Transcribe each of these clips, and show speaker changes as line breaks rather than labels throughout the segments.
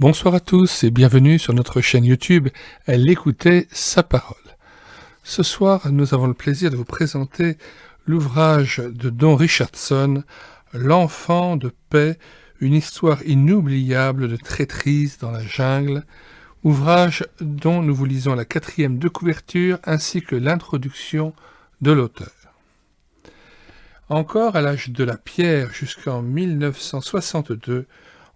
Bonsoir à tous et bienvenue sur notre chaîne YouTube Elle écoutait sa parole. Ce soir, nous avons le plaisir de vous présenter l'ouvrage de Don Richardson, L'enfant de paix, une histoire inoubliable de traîtrise dans la jungle, ouvrage dont nous vous lisons la 4e de couverture ainsi que l'introduction de l'auteur. Encore à l'âge de la pierre jusqu'en 1962,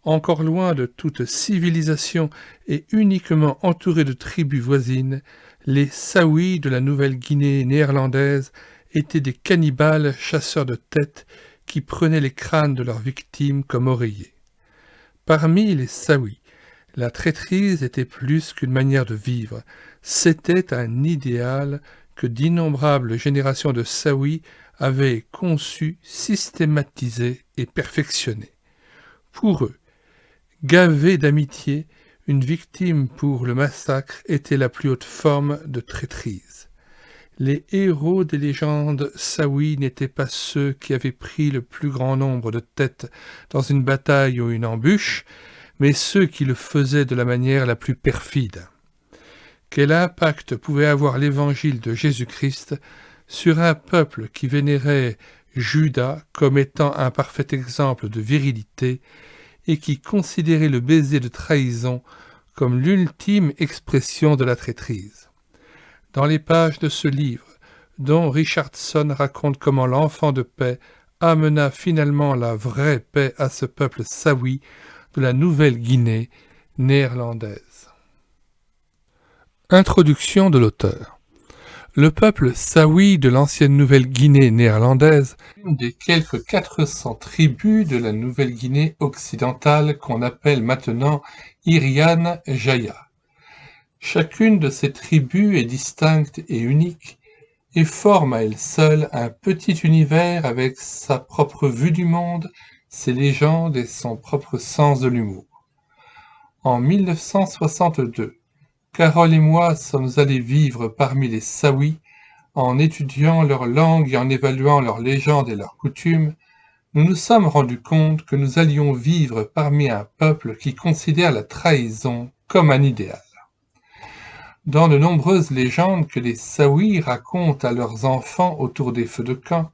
encore loin de toute civilisation et uniquement entourés de tribus voisines, les Saouis de la Nouvelle-Guinée néerlandaise étaient des cannibales chasseurs de têtes qui prenaient les crânes de leurs victimes comme oreillers. Parmi les Saouis, la traîtrise était plus qu'une manière de vivre, c'était un idéal que d'innombrables générations de Saouis avaient conçu, systématisé et perfectionné. Pour eux, gavé d'amitié, une victime pour le massacre était la plus haute forme de traîtrise. Les héros des légendes saouis n'étaient pas ceux qui avaient pris le plus grand nombre de têtes dans une bataille ou une embûche, mais ceux qui le faisaient de la manière la plus perfide. Quel impact pouvait avoir l'évangile de Jésus-Christ sur un peuple qui vénérait Judas comme étant un parfait exemple de virilité et qui considérait le baiser de trahison comme l'ultime expression de la traîtrise. Dans les pages de ce livre, Don Richardson raconte comment l'enfant de paix amena finalement la vraie paix à ce peuple saoui de la Nouvelle-Guinée néerlandaise. Introduction de l'auteur. Le peuple saoui de l'ancienne Nouvelle-Guinée néerlandaise, une des quelques 400 tribus de la Nouvelle-Guinée occidentale qu'on appelle maintenant Irian Jaya. Chacune de ces tribus est distincte et unique et forme à elle seule un petit univers avec sa propre vue du monde, ses légendes et son propre sens de l'humour. En 1962, Carole et moi sommes allés vivre parmi les Saouis. En étudiant leur langue et en évaluant leurs légendes et leurs coutumes, nous nous sommes rendus compte que nous allions vivre parmi un peuple qui considère la trahison comme un idéal. Dans de nombreuses légendes que les Saouis racontent à leurs enfants autour des feux de camp,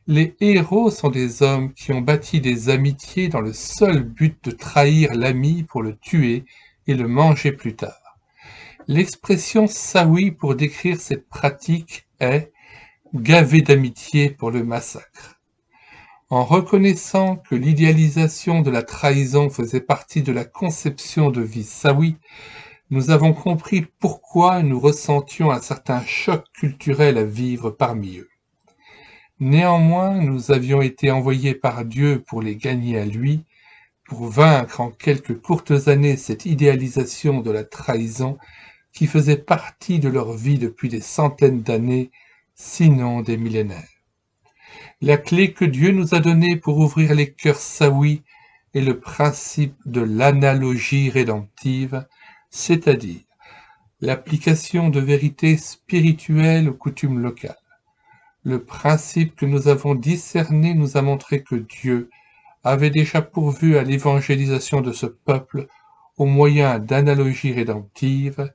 les héros sont des hommes qui ont bâti des amitiés dans le seul but de trahir l'ami pour le tuer et le manger plus tard. L'expression saoui pour décrire cette pratique est « gavé d'amitié pour le massacre ». En reconnaissant que l'idéalisation de la trahison faisait partie de la conception de vie saoui, nous avons compris pourquoi nous ressentions un certain choc culturel à vivre parmi eux. Néanmoins, nous avions été envoyés par Dieu pour les gagner à lui, pour vaincre en quelques courtes années cette idéalisation de la trahison qui faisait partie de leur vie depuis des centaines d'années, sinon des millénaires. La clé que Dieu nous a donnée pour ouvrir les cœurs saouis est le principe de l'analogie rédemptive, c'est-à-dire l'application de vérités spirituelles aux coutumes locales. Le principe que nous avons discerné nous a montré que Dieu avait déjà pourvu à l'évangélisation de ce peuple au moyen d'analogies rédemptives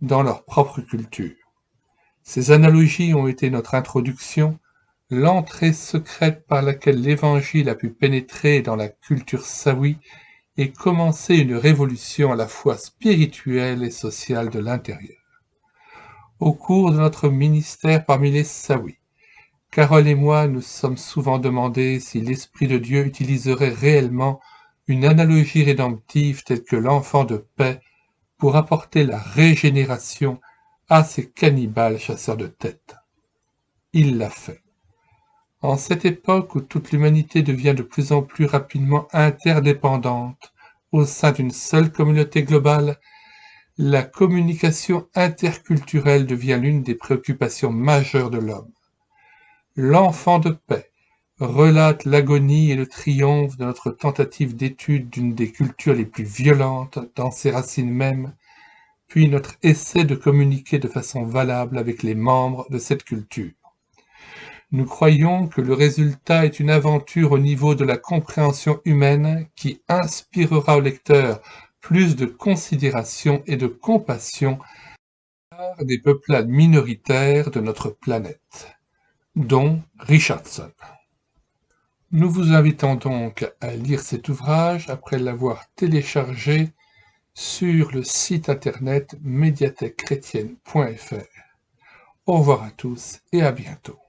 dans leur propre culture. Ces analogies ont été notre introduction, l'entrée secrète par laquelle l'Évangile a pu pénétrer dans la culture saoui et commencer une révolution à la fois spirituelle et sociale de l'intérieur. Au cours de notre ministère parmi les Saouis, Carole et moi nous sommes souvent demandé si l'Esprit de Dieu utiliserait réellement une analogie rédemptive telle que l'enfant de paix pour apporter la régénération à ces cannibales chasseurs de têtes. Il l'a fait. En cette époque où toute l'humanité devient de plus en plus rapidement interdépendante au sein d'une seule communauté globale, la communication interculturelle devient l'une des préoccupations majeures de l'homme. L'enfant de paix relate l'agonie et le triomphe de notre tentative d'étude d'une des cultures les plus violentes dans ses racines mêmes, puis notre essai de communiquer de façon valable avec les membres de cette culture. Nous croyons que le résultat est une aventure au niveau de la compréhension humaine qui inspirera au lecteur plus de considération et de compassion envers des peuplades minoritaires de notre planète, dont Richardson. Nous vous invitons donc à lire cet ouvrage après l'avoir téléchargé sur le site internet médiathèquechrétienne.fr. Au revoir à tous et à bientôt.